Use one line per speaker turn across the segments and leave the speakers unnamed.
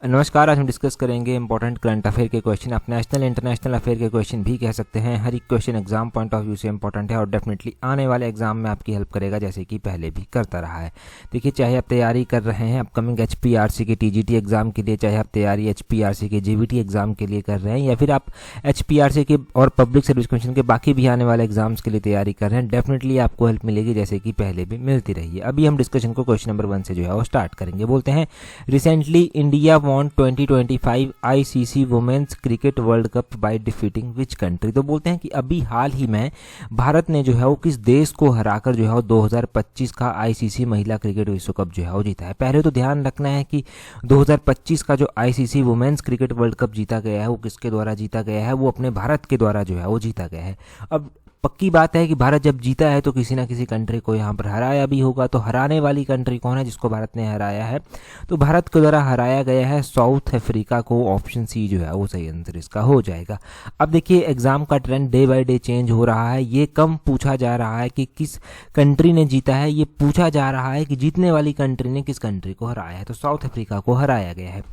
नमस्कार। आज हम डिस्कस करेंगे इंपॉर्टेंट करंट अफेयर के क्वेश्चन। आप नेशनल इंटरनेशनल अफेयर के क्वेश्चन भी कह सकते हैं। हर एक question exam point of view से इंपॉर्टेंट है और डेफिनेटली आने वाले एग्जाम में आपकी हेल्प करेगा, जैसे कि पहले भी करता रहा है। देखिए, चाहे आप तैयारी कर रहे हैं अपकमिंग HPRC के TGT एग्जाम के लिए, चाहे आप तैयारी HPRC के GVT एग्जाम के लिए कर रहे हैं, या फिर आप HPRC के और पब्लिक सर्विस कमीशन के बाकी भी आने वाले एग्जाम्स के लिए तैयारी कर रहे हैं, डेफिनेटली आपको हेल्प मिलेगी, जैसे कि पहले भी मिलती रही है। अभी हम डिस्कशन को क्वेश्चन नंबर 1 से जो है वो स्टार्ट करेंगे। बोलते हैं, recently India won 2025 ICC women's cricket world cup by defeating which country. तो बोलते हैं कि अभी हाल ही में भारत ने जो है वो किस देश को हराकर जो है वो 2025 का ICC महिला क्रिकेट विश्व कप जो है वो जीता है। पहले तो ध्यान रखना है कि 2025 का जो ICC women's cricket world cup जीता गया है वो किसके द्वारा जीता गया है, वो अपने भारत के द्वारा जो है वो जीता गया है। अब पक्की बात है कि भारत जब जीता है तो किसी ना किसी कंट्री को यहाँ पर हराया भी होगा। तो हराने वाली कंट्री कौन है जिसको भारत ने हराया है? तो भारत के द्वारा हराया गया है साउथ अफ्रीका को। ऑप्शन सी जो है वो सही आंसर इसका हो जाएगा। अब देखिए, एग्जाम का trend day by day change हो रहा है। ये कम पूछा जा रहा है कि किस कंट्री ने जीता है, ये पूछा जा रहा है कि जीतने वाली कंट्री ने किस कंट्री को हराया है। तो साउथ अफ्रीका को हराया गया है।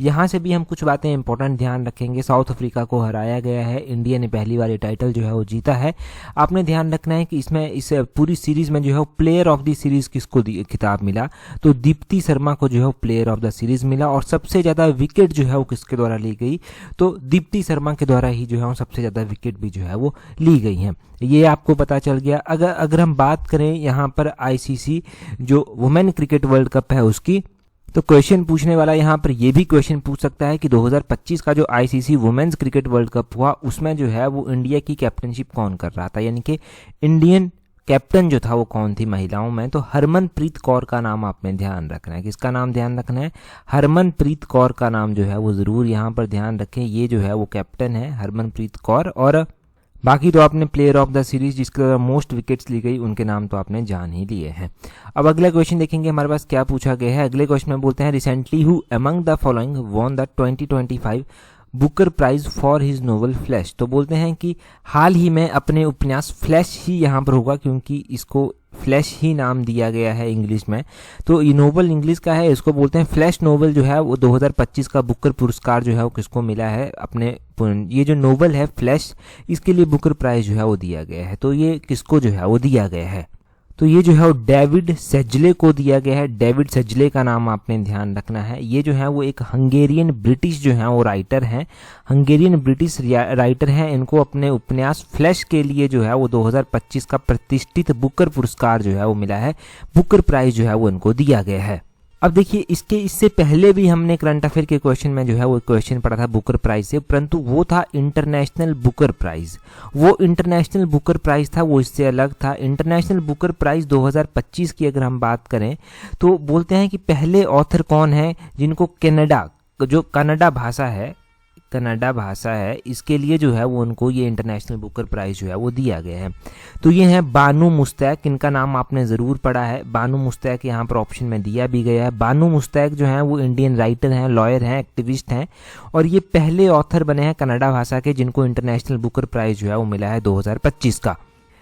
यहाँ से भी हम कुछ बातें इंपॉर्टेंट ध्यान रखेंगे। साउथ अफ्रीका को हराया गया है, इंडिया ने पहली बार ये टाइटल जो है वो जीता है। आपने ध्यान रखना है कि इसमें इस पूरी सीरीज में जो है प्लेयर ऑफ द सीरीज किसको खिताब मिला, तो दीप्ति शर्मा को जो है प्लेयर ऑफ द सीरीज मिला। और सबसे ज़्यादा विकेट जो है वो किसके द्वारा ली गई, तो दीप्ति शर्मा के द्वारा ही जो है सबसे ज़्यादा विकेट भी जो है वो ली गई हैं। ये आपको पता चल गया। अगर हम बात करें यहाँ पर ICC जो वुमेन क्रिकेट वर्ल्ड कप है उसकी, तो क्वेश्चन पूछने वाला यहाँ पर ये भी क्वेश्चन पूछ सकता है कि 2025 का जो ICC women's cricket world cup हुआ उसमें जो है वो इंडिया की कैप्टनशिप कौन कर रहा था, यानी कि इंडियन कैप्टन जो था वो कौन थी महिलाओं में। तो हरमनप्रीत कौर का नाम आपने ध्यान रखना है। किसका नाम ध्यान रखना है? हरमनप्रीत कौर का नाम जो है वो ज़रूर यहाँ पर ध्यान रखें। ये जो है वो कैप्टन है हरमनप्रीत कौर। और बाकी तो आपने प्लेयर ऑफ द सीरीज जिसके द्वारा मोस्ट विकेट्स ली गई उनके नाम तो आपने जान ही लिए हैं। अब अगला क्वेश्चन देखेंगे हमारे पास क्या पूछा गया है। अगले क्वेश्चन में बोलते हैं, recently who among the following won the 2025 Booker prize for his novel Flesh. तो बोलते हैं कि हाल ही में अपने उपन्यास फ्लैश ही यहाँ पर होगा, क्योंकि इसको फ्लैश ही नाम दिया गया है इंग्लिश में। तो ये नोवेल इंग्लिश का है, इसको बोलते हैं फ्लैश नोवेल जो है वो 2025 का बुकर पुरस्कार जो है वो किसको मिला है अपने। ये जो नोवेल है फ्लैश, इसके लिए बुकर प्राइज जो है वो दिया गया है। तो ये किसको जो है वो दिया गया है, तो ये जो है वो डेविड सेजले को दिया गया है। डेविड सेजले का नाम आपने ध्यान रखना है। ये जो है वो एक हंगेरियन ब्रिटिश जो है वो राइटर हैं, हंगेरियन ब्रिटिश राइटर हैं। इनको अपने उपन्यास फ्लैश के लिए जो है वो 2025 का प्रतिष्ठित बुकर पुरस्कार जो है वो मिला है। बुकर प्राइज जो है वो इनको दिया गया है। अब देखिए, इससे पहले भी हमने करंट अफेयर के क्वेश्चन में जो है वो क्वेश्चन पढ़ा था बुकर प्राइज से, परंतु वो था इंटरनेशनल बुकर प्राइज। वो इंटरनेशनल बुकर प्राइज था, वो इससे अलग था। इंटरनेशनल बुकर प्राइज 2025 की अगर हम बात करें तो बोलते हैं कि पहले ऑथर कौन है जिनको कनाडा भाषा है इसके लिए जो है वो उनको ये इंटरनेशनल बुकर प्राइज जो है वो दिया गया है। तो ये है बानू मुस्तैक, इनका नाम आपने ज़रूर पढ़ा है। बानू मुस्तैक यहाँ पर ऑप्शन में दिया भी गया है। बानू मुस्तैक जो है वो इंडियन राइटर हैं, लॉयर हैं, एक्टिविस्ट हैं, और ये पहले ऑथर बने हैं कन्नड़ा भाषा के जिनको इंटरनेशनल बुकर प्राइज जो है वो मिला है 2025 का।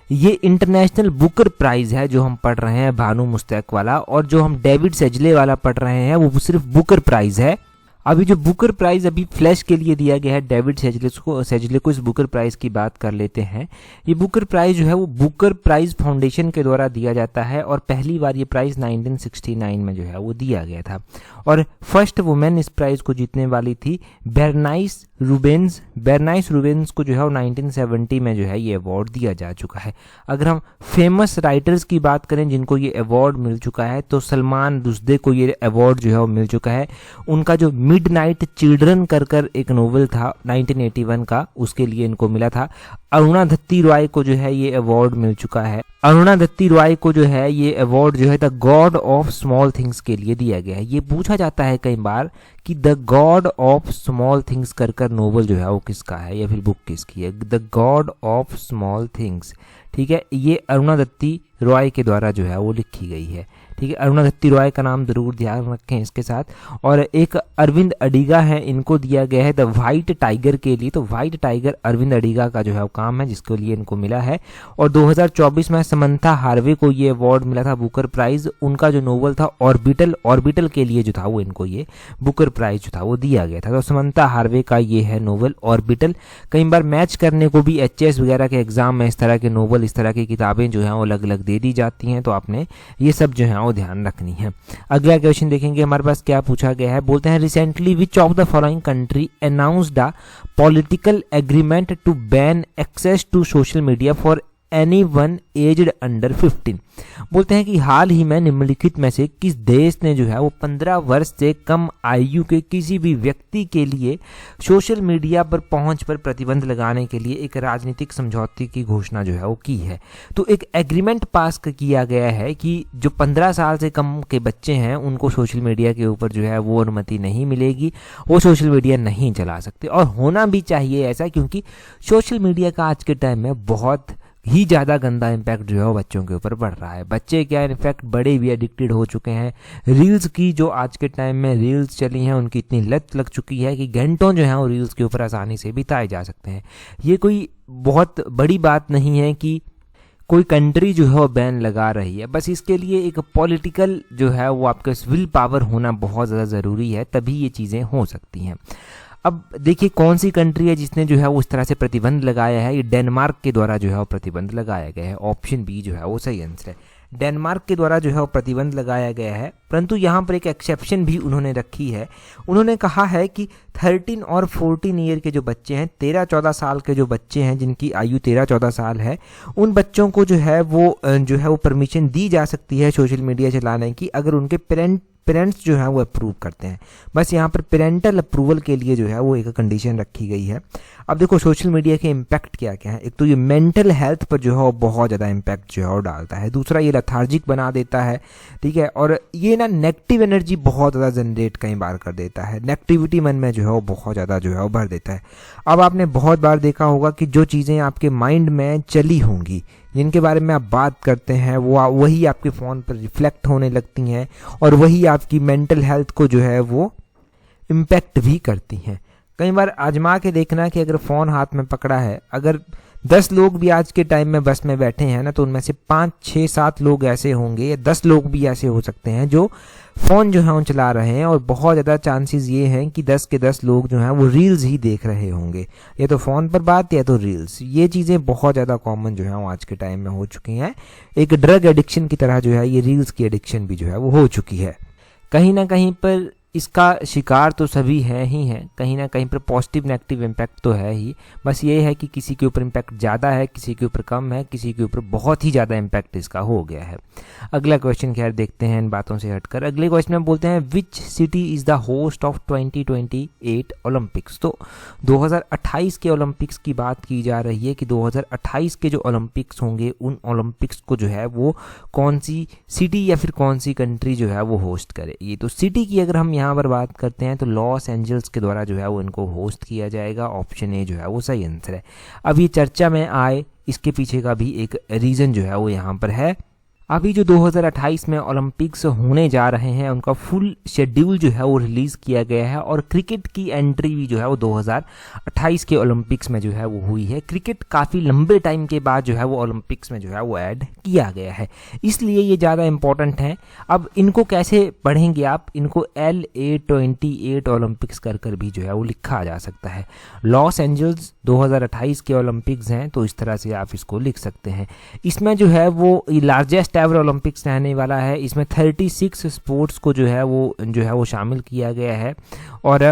ये इंटरनेशनल बुकर प्राइज है जो हम पढ़ रहे हैं बानू मुस्तैक वाला, और जो हम डेविड सेजले वाला पढ़ रहे हैं वो सिर्फ बुकर प्राइज है। अभी जो बुकर प्राइज अभी फ्लैश के लिए दिया गया है डेविड सेजले को इस बुकर प्राइज की बात कर लेते हैं। ये बुकर प्राइज जो है वो बुकर प्राइज फाउंडेशन के द्वारा दिया जाता है, और पहली बार ये प्राइज 1969 में जो है वो दिया गया था। और फर्स्ट वुमेन इस प्राइज को जीतने वाली थी बेर्नाइस रूबेंस को जो है वो 1970 में जो है ये अवार्ड दिया जा चुका है। अगर हम फेमस राइटर्स की बात करें जिनको ये अवार्ड मिल चुका है, तो सलमान रुश्दी को ये अवार्ड जो है वो मिल चुका है। उनका जो मिडनाइट चिल्ड्रन कर एक नोवेल था 1981 का, उसके लिए इनको मिला था। अरुणा दत्ती रॉय को जो है ये अवार्ड मिल चुका है। अरुणा दत्ती रॉय को जो है ये अवार्ड जो है the God of small things के लिए दिया गया है। ये पूछा जाता है कई बार कि the God of small things कर नोवेल जो है वो किसका है या फिर बुक किसकी है। The God of small things, ठीक है, ये अरुणादत्ती रॉय के द्वारा जो है वो लिखी गई है। ठीक है, अरुणादत्ती रॉय का नाम जरूर ध्यान रखें इसके साथ। और एक अरविंद अडिगा है, इनको दिया गया है द वाइट टाइगर के लिए। तो वाइट टाइगर अरविंद अडिगा का जो है वो काम है जिसके लिए इनको मिला है। और 2024 में समंथा हार्वे को ये अवार्ड मिला था, बुकर प्राइज। उनका जो नोवेल था ऑर्बिटल के लिए जो था वो इनको ये बुकर प्राइज जो था वो दिया गया था। तो समंथा हार्वे का ये है नोवेल ऑर्बिटल। कई बार मैच करने को भी एचएस वगैरह के एग्जाम में इस तरह के नोवेल, इस तरह की किताबें जो हैं वो अलग अलग दे दी जाती हैं, तो आपने ये सब जो है वो ध्यान रखनी है। अगला क्वेश्चन देखेंगे हमारे पास क्या पूछा गया है। बोलते हैं recently which of the following country announced a political agreement to ban access to social media for anyone aged under 15। बोलते हैं कि हाल ही में निम्नलिखित में से किस देश ने जो है वो 15 वर्ष से कम आयु के किसी भी व्यक्ति के लिए सोशल मीडिया पर पहुंच पर प्रतिबंध लगाने के लिए एक राजनीतिक समझौते की घोषणा जो है वो की है। तो एक एग्रीमेंट पास किया गया है कि जो 15 साल से कम के बच्चे हैं उनको सोशल मीडिया के ऊपर जो है वो अनुमति नहीं मिलेगी, वो सोशल मीडिया नहीं चला सकते। और होना भी चाहिए ऐसा, क्योंकि सोशल मीडिया का आज के टाइम में बहुत ही ज़्यादा गंदा इम्पैक्ट जो है वो बच्चों के ऊपर पड़ रहा है। बच्चे क्या, इनफैक्ट बड़े भी एडिक्टेड हो चुके हैं। रील्स की जो आज के टाइम में रील्स चली हैं उनकी इतनी लत लग चुकी है कि घंटों जो है वो रील्स के ऊपर आसानी से बिताए जा सकते हैं। ये कोई बहुत बड़ी बात नहीं है कि कोई कंट्री जो है वो बैन लगा रही है, बस इसके लिए एक पॉलिटिकल जो है वो आपके विल पावर होना बहुत ज़्यादा ज़रूरी है, तभी ये चीज़ें हो सकती हैं। अब देखिए कौन सी कंट्री है जिसने जो है वो उस तरह से प्रतिबंध लगाया है। ये डेनमार्क के द्वारा जो है वो प्रतिबंध लगाया गया है। ऑप्शन बी जो है वो सही आंसर है। डेनमार्क के द्वारा जो है वो प्रतिबंध लगाया गया है, परंतु यहाँ पर एक एक्सेप्शन भी उन्होंने रखी है। उन्होंने कहा है कि 13 और 14 ईयर के जो बच्चे हैं, 13-14 साल के जो बच्चे हैं जिनकी आयु 13-14 साल है, उन बच्चों को जो है वो परमिशन दी जा सकती है सोशल मीडिया चलाने की, अगर उनके पेरेंट्स जो है वो अप्रूव करते हैं। बस यहाँ पर पेरेंटल अप्रूवल के लिए जो है वो एक कंडीशन रखी गई है। अब देखो सोशल मीडिया के इम्पैक्ट क्या क्या है। एक तो ये मेंटल हेल्थ पर जो है वो बहुत ज़्यादा इम्पैक्ट जो है वो डालता है। दूसरा ये लथार्जिक बना देता है, ठीक है, और ये ना नेगेटिव एनर्जी बहुत ज़्यादा जनरेट कई बार कर देता है। नेगेटिविटी मन में जो है वो बहुत ज़्यादा जो है वो भर देता है। अब आपने बहुत बार देखा होगा कि जो चीज़ें आपके माइंड में चली होंगी, जिनके बारे में आप बात करते हैं, वो वही आपके फ़ोन पर रिफ्लेक्ट होने लगती हैं और वही आपकी मेंटल हेल्थ को जो है वो इम्पैक्ट भी करती हैं। कई बार आजमा के देखना कि अगर फ़ोन हाथ में पकड़ा है, अगर 10 लोग भी आज के टाइम में बस में बैठे हैं ना, तो उनमें से 5, 6, 7 लोग ऐसे होंगे या 10 लोग भी ऐसे हो सकते हैं जो फ़ोन जो है वो चला रहे हैं, और बहुत ज़्यादा चांसेस ये हैं कि 10 के 10 लोग जो हैं वो रील्स ही देख रहे होंगे, या तो फ़ोन पर बात या तो रील्स। ये चीज़ें बहुत ज़्यादा कॉमन जो है वो आज के टाइम में हो चुकी हैं। एक ड्रग एडिक्शन की तरह जो है ये रील्स की एडिक्शन भी जो है वो हो चुकी है। कहीं ना कहीं पर इसका शिकार तो सभी हैं ही हैं, कहीं ना कहीं पर पॉजिटिव नेगेटिव इम्पैक्ट तो है ही। बस ये है कि किसी के ऊपर इम्पैक्ट ज़्यादा है, किसी के ऊपर कम है, किसी के ऊपर बहुत ही ज़्यादा इम्पैक्ट इसका हो गया है। अगला क्वेश्चन खैर देखते हैं इन बातों से हटकर। अगले क्वेश्चन में बोलते हैं which city is the host of 2028 Olympics. तो 2028 के ओलंपिक्स की बात की जा रही है कि 2028 के जो ओलंपिक्स होंगे उन ओलंपिक्स को जो है वो कौन सी सिटी या फिर कौन सी कंट्री जो है वो होस्ट करेगी। तो सिटी की अगर हम यहाँ पर बात करते हैं तो लॉस एंजल्स के द्वारा जो है वो इनको होस्ट किया जाएगा। ऑप्शन ए जो है वो सही आंसर है। अब ये चर्चा में आए, इसके पीछे का भी एक रीज़न जो है वो यहाँ पर है। अभी जो 2028 में ओलंपिक्स होने जा रहे हैं उनका फुल शेड्यूल जो है वो रिलीज़ किया गया है, और क्रिकेट की एंट्री भी जो है वो 2028 के ओलंपिक्स में जो है वो हुई है। क्रिकेट काफ़ी लंबे टाइम के बाद जो है वो ओलंपिक्स में जो है वो ऐड किया गया है, इसलिए ये ज़्यादा इम्पोर्टेंट है। अब इनको कैसे पढ़ेंगे आप, इनको LA28 ओलंपिक्स कर भी जो है वो लिखा जा सकता है। लॉस एंजल्स 2028 के ओलंपिक्स हैं, तो इस तरह से आप इसको लिख सकते हैं। इसमें जो है वो लार्जेस्ट एवर ओलंपिक्स रहने वाला है। इसमें 36 स्पोर्ट्स को जो है वो शामिल किया गया है, और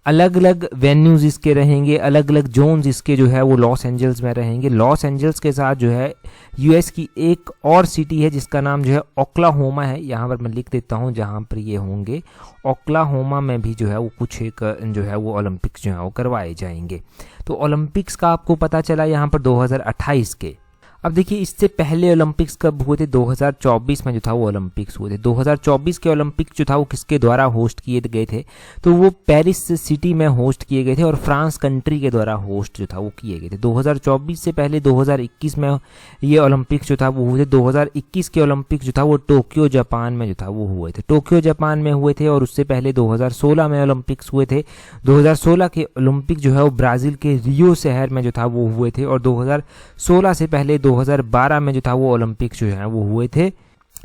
अलग अलग वेन्यूज़ इसके रहेंगे, अलग अलग जोन्स इसके जो है वो लॉस एंजल्स में रहेंगे। लॉस एंजल्स के साथ जो है यूएस की एक और सिटी है जिसका नाम जो है ओक्लाहोमा है। यहाँ पर मैं लिख देता हूँ जहाँ पर ये होंगे। ओक्लाहोमा में भी जो है वो कुछ एक जो है वो ओलंपिक्स जो है वो करवाए जाएंगे। तो ओलंपिक्स का आपको पता चला यहाँ पर 2028 के। अब देखिए इससे पहले ओलंपिक्स कब हुए थे, 2024 में जो था वो ओलंपिक्स हुए थे। 2024 के ओलंपिक्स जो था वो किसके द्वारा होस्ट किए गए थे, तो वो पेरिस सिटी में होस्ट किए गए थे और फ्रांस कंट्री के द्वारा होस्ट जो था वो किए गए थे। 2024 से पहले 2021 में ये ओलंपिक्स जो था वो हुए थे। 2021 के ओलंपिक्स जो था वो टोक्यो जापान में जो था वो हुए थे, टोक्यो जापान में हुए थे। और उससे पहले 2016 में ओलंपिक्स हुए थे। 2016 के ओलंपिक जो है वो ब्राज़ील के रियो शहर में जो था वो हुए थे। और 2016 से पहले 2012 में जो था वो ओलंपिक्स जो है वो हुए थे।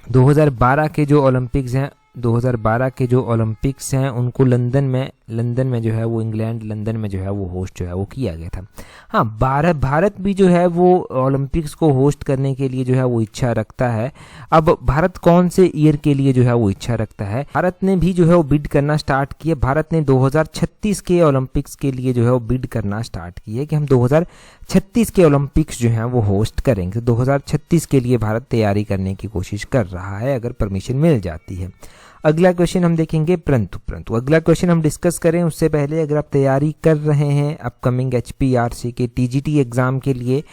2012 के जो ओलंपिक्स हैं उनको लंदन में जो है वो इंग्लैंड लंदन में जो है वो होस्ट जो है वो किया गया था। हाँ, भारत भी जो है वो ओलंपिक्स को होस्ट करने के लिए जो है वो इच्छा रखता है। अब भारत कौन से ईयर के लिए जो है वो इच्छा रखता है, भारत ने भी जो है वो बिड करना स्टार्ट किया। भारत ने 2036 के ओलंपिक्स के लिए जो है वो बिड करना स्टार्ट किया कि हम 2036 के ओलंपिक्स जो हैं वो होस्ट करेंगे। 2036 के लिए भारत तैयारी करने की कोशिश कर रहा है अगर परमिशन मिल जाती है। अगला क्वेश्चन हम देखेंगे, परंतु अगला क्वेश्चन हम डिस्कस करें उससे पहले अगर आप तैयारी कर रहे हैं अपकमिंग HPRC के TGT एग्ज़ाम के लिए,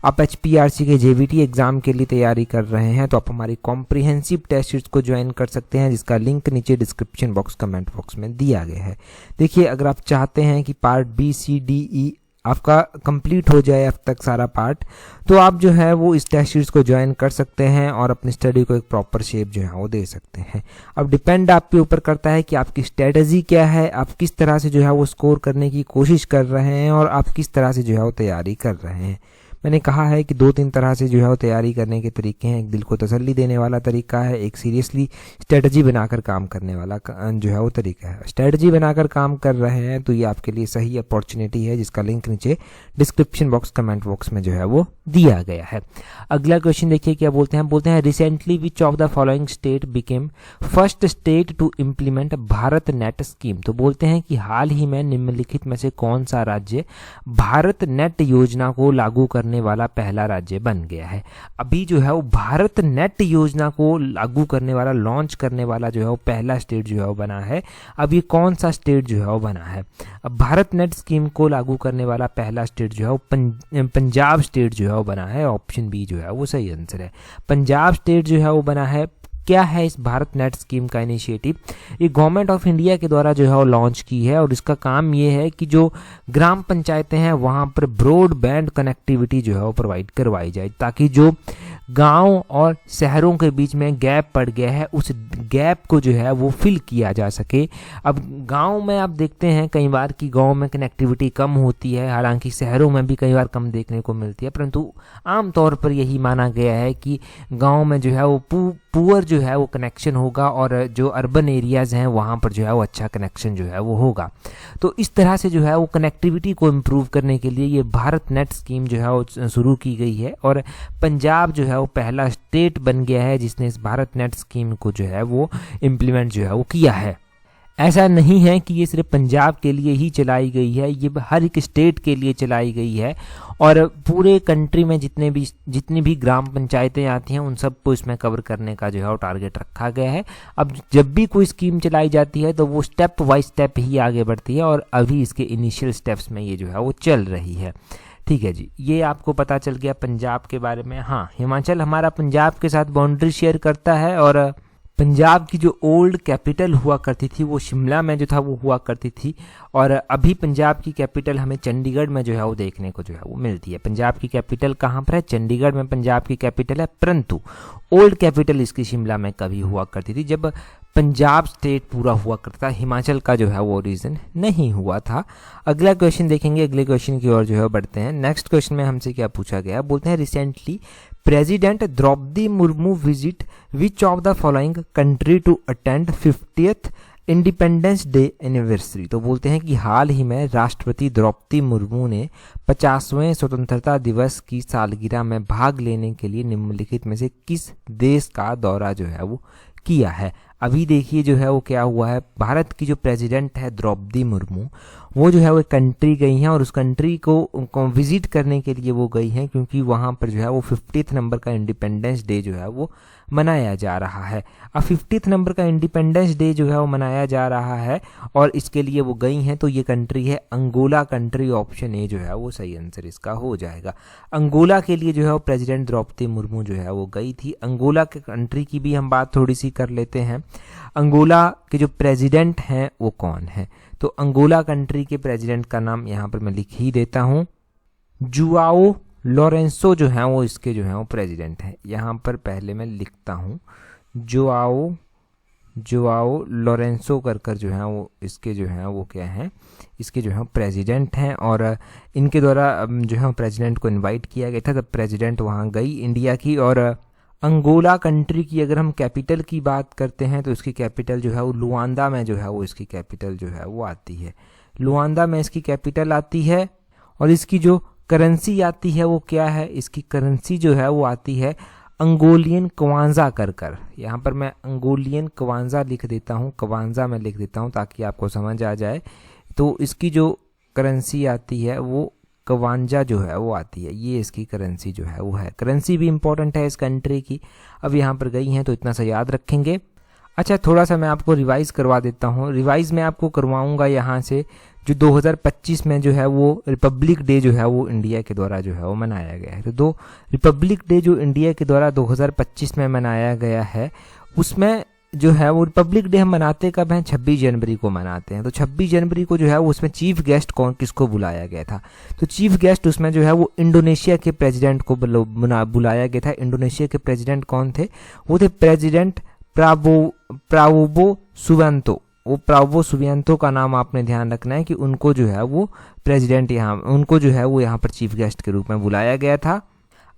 आप HPRC के JVT एग्ज़ाम के लिए तैयारी कर रहे हैं, तो आप हमारी कॉम्प्रिहेंसिव टेस्ट सीरीज को ज्वाइन कर सकते हैं, जिसका लिंक नीचे डिस्क्रिप्शन बॉक्स कमेंट बॉक्स में दिया गया है। देखिए अगर आप चाहते हैं कि part B, C, D, E आपका कंप्लीट हो जाए अब तक सारा पार्ट, तो आप जो है वो इस टेस्ट सीरीज को ज्वाइन कर सकते हैं और अपनी स्टडी को एक प्रॉपर शेप जो है वो दे सकते हैं। अब डिपेंड आपके ऊपर करता है कि आपकी स्ट्रेटजी क्या है, आप किस तरह से जो है वो स्कोर करने की कोशिश कर रहे हैं और आप किस तरह से जो है वो तैयारी कर रहे हैं। मैंने कहा है कि 2-3 तरह से जो है वो तैयारी करने के तरीके हैं। एक दिल को तसल्ली देने वाला तरीका है, एक सीरियसली स्ट्रेटजी बनाकर काम करने वाला जो है वो तरीका है। स्ट्रेटजी बनाकर काम कर रहे हैं तो ये आपके लिए सही अपॉर्चुनिटी है, जिसका लिंक नीचे डिस्क्रिप्शन बॉक्स कमेंट बॉक्स में जो है वो दिया गया है। अगला क्वेश्चन देखिए क्या बोलते हैं, recently which of the following state became first state to implement Bharat net scheme. तो बोलते हैं कि हाल ही में निम्नलिखित में से कौन सा राज्य भारत नेट योजना को लागू करने वाला पहला राज्य बन गया है। अभी जो है वो भारत नेट योजना को लागू करने वाला, लॉन्च करने वाला जो है वो पहला स्टेट जो है वो बना है। अब ये कौन सा स्टेट जो है वो बना है, अब भारत नेट स्कीम को लागू करने वाला पहला स्टेट जो है वो पंजाब स्टेट जो है वो बना है। ऑप्शन बी जो है वो सही आंसर है, पंजाब स्टेट जो है वो बना है। क्या है इस भारत नेट स्कीम का इनिशिएटिव, ये गवर्नमेंट ऑफ इंडिया के द्वारा जो है वो लॉन्च की है और इसका काम ये है कि जो ग्राम पंचायतें हैं वहाँ पर ब्रॉडबैंड कनेक्टिविटी जो है वो प्रोवाइड करवाई जाए, ताकि जो गांव और शहरों के बीच में गैप पड़ गया है उस गैप को जो है वो फिल किया जा सके। अब गांव में आप देखते हैं कई बार कि गांव में कनेक्टिविटी कम होती है, हालांकि शहरों में भी कई बार कम देखने को मिलती है, परंतु आमतौर पर यही माना गया है कि गांव में जो है वो पुअर जो है वो कनेक्शन होगा और जो अर्बन एरियाज़ हैं वहाँ पर जो है वो अच्छा कनेक्शन जो है वो होगा। तो इस तरह से जो है वो कनेक्टिविटी को इम्प्रूव करने के लिए ये भारत नेट स्कीम जो है वो शुरू की गई है और पंजाब जो है वो पहला स्टेट बन गया है जिसने इस भारत नेट स्कीम को जो है वो इम्प्लीमेंट जो है वो किया है। ऐसा नहीं है कि ये सिर्फ पंजाब के लिए ही चलाई गई है, ये हर एक स्टेट के लिए चलाई गई है और पूरे कंट्री में जितनी भी ग्राम पंचायतें आती हैं उन सबको इसमें कवर करने का जो है वो टारगेट रखा गया है। अब जब भी कोई स्कीम चलाई जाती है तो वो स्टेप बाय स्टेप ही आगे बढ़ती है और अभी इसके इनिशियल स्टेप्स में ये जो है वो चल रही है। ठीक है जी, ये आपको पता चल गया पंजाब के बारे में। हाँ, हिमाचल हमारा पंजाब के साथ बाउंड्री शेयर करता है और पंजाब की जो ओल्ड कैपिटल हुआ करती थी वो शिमला में जो था वो हुआ करती थी और अभी पंजाब की कैपिटल हमें चंडीगढ़ में जो है वो देखने को जो है वो मिलती है। पंजाब की कैपिटल कहाँ पर है, चंडीगढ़ में पंजाब की कैपिटल है, परंतु ओल्ड कैपिटल इसकी शिमला में कभी हुआ करती थी जब पंजाब स्टेट पूरा हुआ करता, हिमाचल का जो है वो रीजन नहीं हुआ था। अगला क्वेश्चन देखेंगे, अगले क्वेश्चन की ओर जो है बढ़ते हैं। नेक्स्ट क्वेश्चन में हमसे क्या पूछा गया, बोलते हैं recently president Droupadi Murmu visit which of the following country to attend 50th independence day anniversary. तो बोलते हैं कि हाल ही में राष्ट्रपति द्रौपदी मुर्मू ने 50वें स्वतंत्रता दिवस की सालगिरह में भाग लेने के लिए निम्नलिखित में से किस देश का दौरा जो है वो किया है। अभी देखिए जो है वो क्या हुआ है, भारत की जो प्रेसिडेंट है द्रौपदी मुर्मू वो जो है वो कंट्री गई हैं और उस कंट्री को विजिट करने के लिए वो गई हैं, क्योंकि वहाँ पर जो है वो 50th नंबर का इंडिपेंडेंस डे जो है वो मनाया जा रहा है। अब 50th नंबर का इंडिपेंडेंस डे जो है वो मनाया जा रहा है और इसके लिए वो गई हैं, तो ये कंट्री है अंगोला कंट्री। ऑप्शन ए जो है वो सही आंसर इसका हो जाएगा। अंगोला के लिए जो है वो प्रेसिडेंट द्रौपदी मुर्मू जो है वो गई थी। अंगोला के कंट्री की भी हम बात थोड़ी सी कर लेते हैं। अंगोला के जो प्रेसिडेंट हैं वो कौन है, तो अंगोला कंट्री के प्रेसिडेंट का नाम यहाँ पर मैं लिख ही देता हूँ, जुआओ लोरेंसो जो है वो इसके जो है वो प्रेसिडेंट हैं। यहाँ पर पहले मैं लिखता हूँ जुआओ लोरेंसो कर जो है वो इसके जो है वो क्या हैं, इसके जो है प्रेसिडेंट हैं। और इनके द्वारा जो है प्रेसिडेंट को इनवाइट किया गया था, तब प्रेसिडेंट वहाँ गई इंडिया की। और अंगोला कंट्री की अगर हम कैपिटल की बात करते हैं तो इसकी कैपिटल जो है वो लुआंदा में जो है वो इसकी कैपिटल जो है वो आती है। लुआंदा में इसकी कैपिटल आती है। और इसकी जो करेंसी आती है वो क्या है, इसकी करेंसी जो है वो आती है अंगोलियन क्वांजा कर। यहाँ पर मैं अंगोलियन क्वांजा लिख देता हूँ, क्वांजा मैं लिख देता हूँ ताकि आपको समझ आ जाए। तो इसकी जो करेंसी आती है वो क्वांजा जो है वो आती है, ये इसकी करेंसी जो है वो है। करेंसी भी इंपॉर्टेंट है इस कंट्री की। अब यहाँ पर गई हैं तो इतना सा याद रखेंगे। अच्छा, थोड़ा सा मैं आपको रिवाइज करवा देता हूँ। रिवाइज मैं आपको करवाऊँगा यहाँ से, जो 2025 में जो है वो रिपब्लिक डे जो है वो इंडिया के द्वारा जो है वो मनाया गया है। तो रिपब्लिक डे जो इंडिया के द्वारा 2025 में मनाया गया है, उसमें जो है वो रिपब्लिक डे हम मनाते कब हैं, 26 जनवरी को मनाते हैं। तो 26 जनवरी को जो है वो उसमें चीफ गेस्ट किसको बुलाया गया था, तो चीफ गेस्ट उसमें जो है वो इंडोनेशिया के प्रेसिडेंट को बुलाया गया था। इंडोनेशिया के प्रेसिडेंट कौन थे, वो थे प्रेसिडेंट प्रावोवो सुबियांतो। वो प्रावोवो सुबियांतो का नाम आपने ध्यान रखना है कि उनको जो है वो प्रेसिडेंट उनको जो है वो यहाँ पर चीफ गेस्ट के रूप में बुलाया गया था।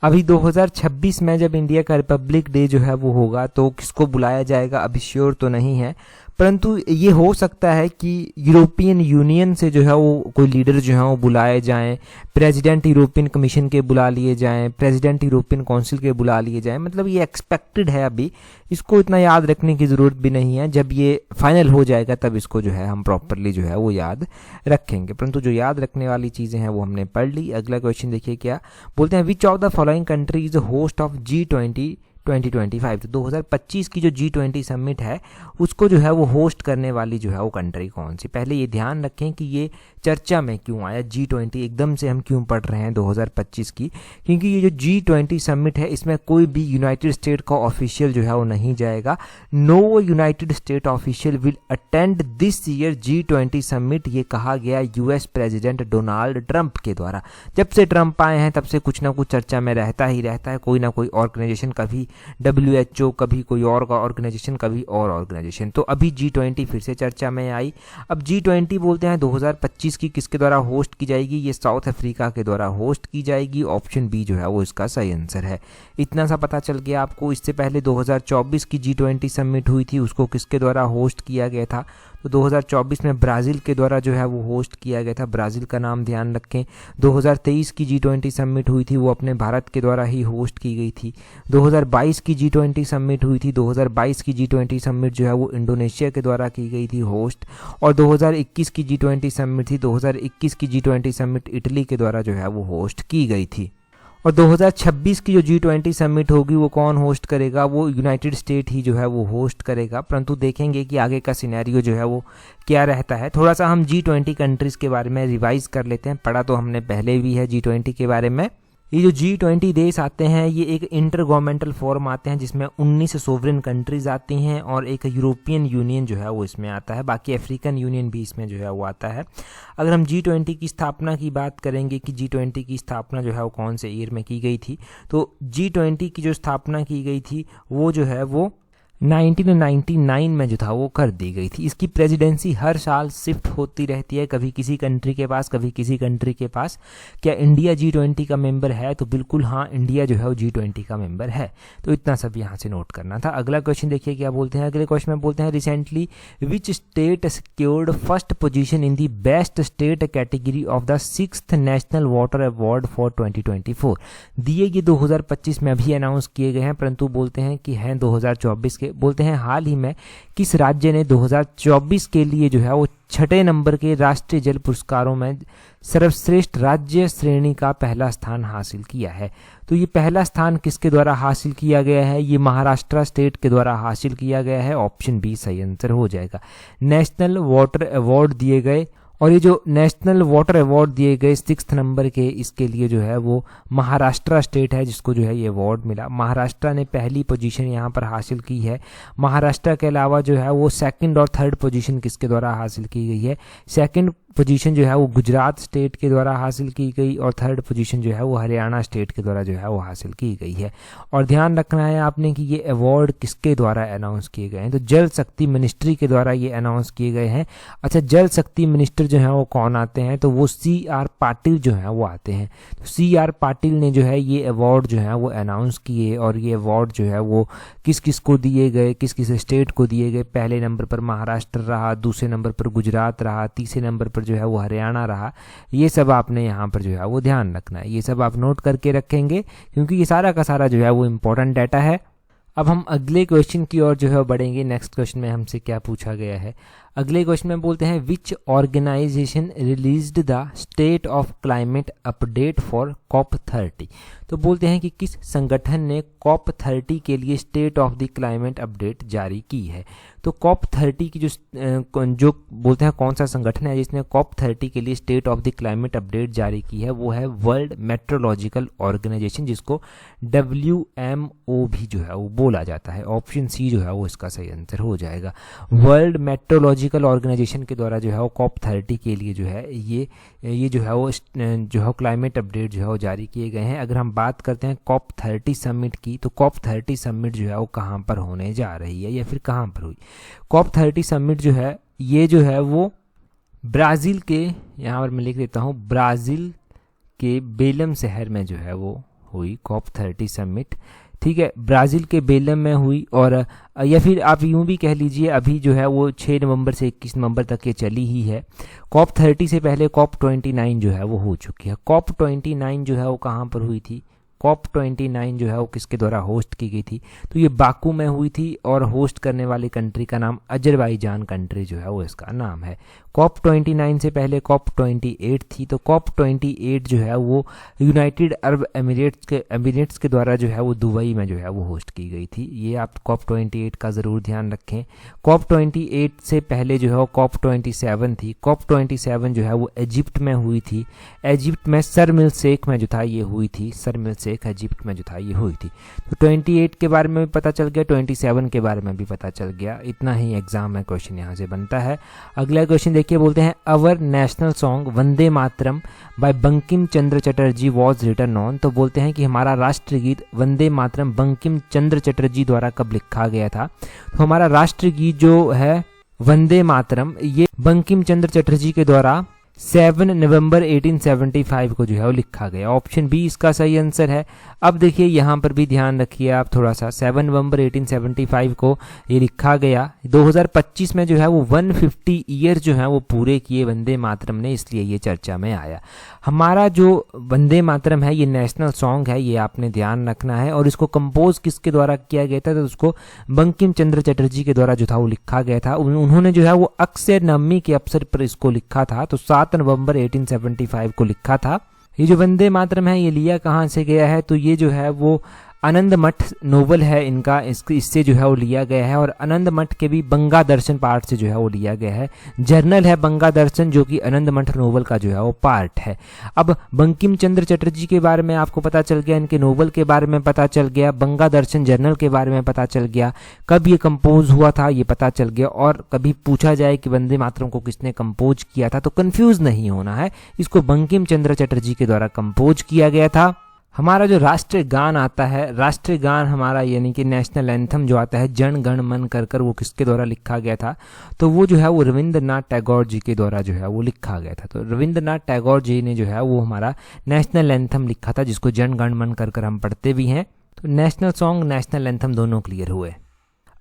अभी 2026 में जब इंडिया का रिपब्लिक डे जो है वो होगा तो किसको बुलाया जाएगा अभी श्योर तो नहीं है, परंतु ये हो सकता है कि यूरोपियन यूनियन से जो है वो कोई लीडर जो है वो बुलाए जाएं, प्रेसिडेंट यूरोपियन कमीशन के बुला लिए जाएं, प्रेसिडेंट यूरोपियन काउंसिल के बुला लिए जाएं। मतलब ये एक्सपेक्टेड है, अभी इसको इतना याद रखने की ज़रूरत भी नहीं है। जब ये फाइनल हो जाएगा तब इसको जो है हम प्रॉपरली जो है वो याद रखेंगे, परंतु जो याद रखने वाली चीज़ें हैं वो हमने पढ़ ली। अगला क्वेश्चन देखिए क्या बोलते हैं, विच of the following country is host of G20 2025। तो 2025 की जो G20 समिट है उसको जो है वो होस्ट करने वाली जो है वो कंट्री कौन सी। पहले ये ध्यान रखें कि ये चर्चा में क्यों आया G20, एकदम से हम क्यों पढ़ रहे हैं 2025 की, क्योंकि ये जो G20 समिट है इसमें कोई भी यूनाइटेड स्टेट का ऑफिशियल जो है वो नहीं जाएगा। No United state official will attend this year G20 summit, ये कहा गया यूएस प्रेसिडेंट डोनाल्ड ट्रंप के द्वारा। जब से ट्रंप आए हैं तब से कुछ ना कुछ चर्चा में रहता ही रहता है, कोई ना कोई ऑर्गेनाइजेशन, कभी WHO, कभी कोई और का ऑर्गेनाइजेशन, कभी और ऑर्गेनाइजेशन। तो अभी G20 फिर से चर्चा में आई। अब G20 बोलते हैं 2025 की किसके द्वारा होस्ट की जाएगी, ये साउथ अफ्रीका के द्वारा होस्ट की जाएगी। ऑप्शन बी जो है वो इसका सही आंसर है। इतना सा पता चल गया आपको। इससे पहले 2024 की G20 समिट हुई थी, उसको किसके द्वारा होस्ट किया गया था, तो 2024 में ब्राज़ील के द्वारा जो है वो होस्ट किया गया था। ब्राज़ील का नाम ध्यान रखें। 2023 की G20 समिट हुई थी, वो अपने भारत के द्वारा ही होस्ट की गई थी। 2022 की G20 समिट हुई थी, 2022 की G20 समिट जो है वो इंडोनेशिया के द्वारा की गई थी होस्ट। और 2021 की G20 समिट थी, 2021 की G20 समिट इटली के द्वारा जो है वो होस्ट की गई थी। और 2026 की जो G20 समिट होगी वो कौन होस्ट करेगा, वो यूनाइटेड स्टेट ही जो है वो होस्ट करेगा। परंतु देखेंगे कि आगे का सिनेरियो जो है वो क्या रहता है। थोड़ा सा हम G20 कंट्रीज़ के बारे में रिवाइज कर लेते हैं, पढ़ा तो हमने पहले भी है G20 के बारे में। ये जो G20 देश आते हैं ये एक इंटर गवर्नमेंटल फोरम आते हैं जिसमें 19 सोवरेन कंट्रीज आती हैं और एक यूरोपियन यूनियन जो है वो इसमें आता है, बाकी अफ्रीकन यूनियन भी इसमें जो है वो आता है। अगर हम G20 की स्थापना की बात करेंगे कि G20 की स्थापना जो है वो कौन से ईयर में की गई थी, तो G20 की जो स्थापना की गई थी वो जो है वो 1999 में जो था वो कर दी गई थी। इसकी प्रेसिडेंसी हर साल शिफ्ट होती रहती है, कभी किसी कंट्री के पास, कभी किसी कंट्री के पास। क्या इंडिया G20 का मेंबर है, तो बिल्कुल हाँ, इंडिया जो है वो G20 का मेंबर है। तो इतना सब यहाँ से नोट करना था। अगला क्वेश्चन देखिए क्या बोलते हैं। अगले क्वेश्चन में बोलते हैं recently which state secured first position in the best state category of the 6th national water award for 2024। दिए ये 2025 में अभी अनाउंस किए गए हैं, परंतु बोलते हैं कि हैं 2024 के, देखिए बोलते हैं हाल ही में किस राज्य ने 2024 के लिए जो है वो 6 नंबर के राष्ट्रीय जल पुरस्कारों में सर्वश्रेष्ठ राज्य श्रेणी का पहला स्थान हासिल किया है। तो ये पहला स्थान किसके द्वारा हासिल किया गया है? ये महाराष्ट्र स्टेट के द्वारा हासिल किया गया है। ऑप्शन बी सही आंसर हो जाएगा। नेशनल वाटर अवार्ड दिए गए, और ये जो नेशनल वाटर अवार्ड दिए गए 6 नंबर के, इसके लिए जो है वो महाराष्ट्र स्टेट है जिसको जो है ये अवार्ड मिला। महाराष्ट्र ने पहली पोजीशन यहाँ पर हासिल की है। महाराष्ट्र के अलावा जो है वो 2nd और 3rd पोजीशन किसके द्वारा हासिल की गई है? 2nd पोजीशन जो है वो गुजरात स्टेट के द्वारा हासिल की गई, और 3rd पोजीशन जो है वो हरियाणा स्टेट के द्वारा जो है वो हासिल की गई है। और ध्यान रखना है आपने कि ये अवार्ड किसके द्वारा अनाउंस किए गए हैं? तो जल शक्ति मिनिस्ट्री के द्वारा ये अनाउंस किए गए हैं। अच्छा, जल शक्ति मिनिस्टर जो है वो कौन आते हैं? तो वो CR पाटिल जो है वो आते हैं। तो CR पाटिल ने जो है ये अवार्ड जो है वो अनाउंस किए, और ये अवार्ड जो है वो किस किस को दिए गए, किस किस स्टेट को दिए गए? पहले नंबर पर महाराष्ट्र रहा, दूसरे नंबर पर गुजरात रहा, तीसरे नंबर पर जो है वो हरियाणा रहा। ये सब आपने यहाँ पर जो है वो ध्यान रखना है, ये सब आप नोट करके रखेंगे क्योंकि ये सारा का सारा जो है वो इम्पोर्टेंट डाटा है। अब हम अगले क्वेश्चन की ओर जो है बढ़ेंगे। नेक्स्ट क्वेश्चन में हमसे क्या पूछा गया है? अगले क्वेश्चन में बोलते हैं which organization released the state of climate update for COP30। तो बोलते हैं कि किस संगठन ने COP30 के लिए state of the climate update जारी की है? तो COP30 की जो बोलते हैं कौन सा संगठन है जिसने COP30 के लिए state of the climate update जारी की है? वो है वर्ल्ड मेट्रोलॉजिकल ऑर्गेनाइजेशन, जिसको WMO भी जो है वो बोला जाता है। ऑप्शन सी जो है वो इसका सही आंसर हो जाएगा। वर्ल्ड मेट्रोलॉजिकल ऑर्गेनाइजेशन के द्वारा जो है वो COP30 के लिए जो है ये जो है वो क्लाइमेट अपडेट जो है वो जारी किए गए हैं। अगर हम बात करते हैं COP30 समिट की, तो COP30 समिट जो है वो कहाँ पर होने जा रही है या फिर कहाँ पर हुई? COP30 समिट जो है ये जो है वो ब्राज़ील के, यहाँ पर मैं लिख देता हूँ, ब्राज़ील के बेलम शहर में जो है वो हुई COP30 समिट। ठीक है, ब्राज़ील के बेलम में हुई, और या फिर आप यूं भी कह लीजिए अभी जो है वो 6 नवंबर से 21 नवंबर तक ये चली ही है। COP30 से पहले COP29 जो है वो हो चुकी है। COP29 जो है वो कहाँ पर हुई थी? COP29 जो है वो किसके द्वारा होस्ट की गई थी? तो ये बाकू में हुई थी, और होस्ट करने वाली कंट्री का नाम अजरबैजान कंट्री जो है वो इसका नाम है। COP29 से पहले COP28 थी। तो COP28 जो है वो यूनाइटेड अरब एमिरेट्स के द्वारा जो है वो दुबई में जो है वो होस्ट की गई थी। ये आप COP28 का ज़रूर ध्यान रखें। COP28 से पहले जो है वो COP27 थी। COP27 जो है वो इजिप्ट में हुई थी। इजिप्ट में शर्म एल शेख में जो था ये हुई थी। शर्म एल शेख इजिप्ट में जो था ये हुई थी। तो 28 के बारे में भी पता चल गया, 27 के बारे में भी पता चल गया। इतना ही एग्जाम में क्वेश्चन यहाँ से बनता है। अगला क्वेश्चन देखिए, बोलते हैं our national song Vande Mataram by Bankim Chandra Chatterjee was written on. तो बोलते हैं कि हमारा राष्ट्रीय गीत वंदे मातरम बंकिम चंद्र चटर्जी द्वारा कब लिखा गया था? तो हमारा राष्ट्रीय गीत जो है वंदे मातरम, ये बंकिम चंद्र चटर्जी के द्वारा 7 नवंबर 1875 को जो है वो लिखा गया। ऑप्शन बी इसका सही आंसर है। अब देखिए यहाँ पर भी ध्यान रखिए आप थोड़ा सा, 7 नवंबर 1875 को ये लिखा गया। 2025 में जो है वो 150 ईयर जो है वो पूरे किए वंदे मातरम ने, इसलिए ये चर्चा में आया। हमारा जो वंदे मातरम है ये नेशनल सॉन्ग है, ये आपने ध्यान रखना है। और इसको कंपोज किसके द्वारा किया गया था? तो उसको बंकिम चंद्र चटर्जी के द्वारा जो था वो लिखा गया था। उन्होंने जो है वो अक्षय नवमी के अवसर पर इसको लिखा था। तो 7 नवंबर 1875 को लिखा था। ये जो वंदे मातरम है ये लिया कहाँ से गया है? तो ये जो है वो आनंद मठ नोवेल है इनका, इससे जो है वो लिया गया है। और आनंद मठ के भी बंगा दर्शन पार्ट से जो है वो लिया गया है। जर्नल है बंगा दर्शन जो कि आनंद मठ नोवेल का जो है वो पार्ट है। अब बंकिम चंद्र चटर्जी के बारे में आपको पता चल गया, इनके नोवेल के बारे में पता चल गया, बंगा दर्शन जर्नल के बारे में पता चल गया, कब ये कंपोज हुआ था ये पता चल गया। और कभी पूछा जाए कि वंदे मातरम को किसने कंपोज किया था तो कंफ्यूज नहीं होना है, इसको बंकिम चंद्र चटर्जी के द्वारा कंपोज किया गया था। हमारा जो राष्ट्रीय गान आता है, राष्ट्रीय गान हमारा यानी कि नेशनल एंथम जो आता है जन गण मन कर कर, वो किसके द्वारा लिखा गया था? तो वो जो है वो रविंद्रनाथ टैगोर जी के द्वारा जो है वो लिखा गया था। तो रविंद्रनाथ टैगोर जी ने जो है वो हमारा नेशनल एंथम लिखा था, जिसको जन गण मन कर कर हम पढ़ते भी हैं। तो नेशनल सॉन्ग नेशनल एंथम दोनों क्लियर हुए।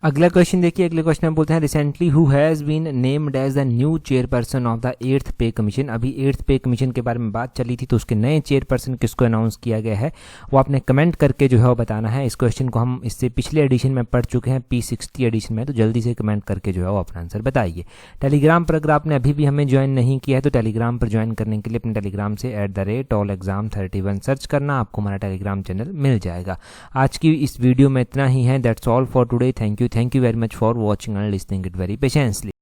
अगला क्वेश्चन देखिए, अगले क्वेश्चन में बोलते हैं recently who has been named as the new chairperson of the 8th pay commission. अभी 8th पे कमीशन के बारे में बात चली थी, तो उसके नए चेयरपर्सन किसको अनाउंस किया गया है वो आपने कमेंट करके जो है वो बताना है। इस क्वेश्चन को हम इससे पिछले एडिशन में पढ़ चुके हैं, P60 एडिशन में, तो जल्दी से कमेंट करके जो है वो अपना आंसर बताइए। टेलीग्राम पर अगर आपने अभी भी हमें ज्वाइन नहीं किया है तो टेलीग्राम पर ज्वाइन करने के लिए अपने टेलीग्राम से @allexam31 सर्च करना, आपको हमारा टेलीग्राम चैनल मिल जाएगा। आज की इस वीडियो में इतना ही है। That's all for today. Thank you very much for watching and listening it very patiently.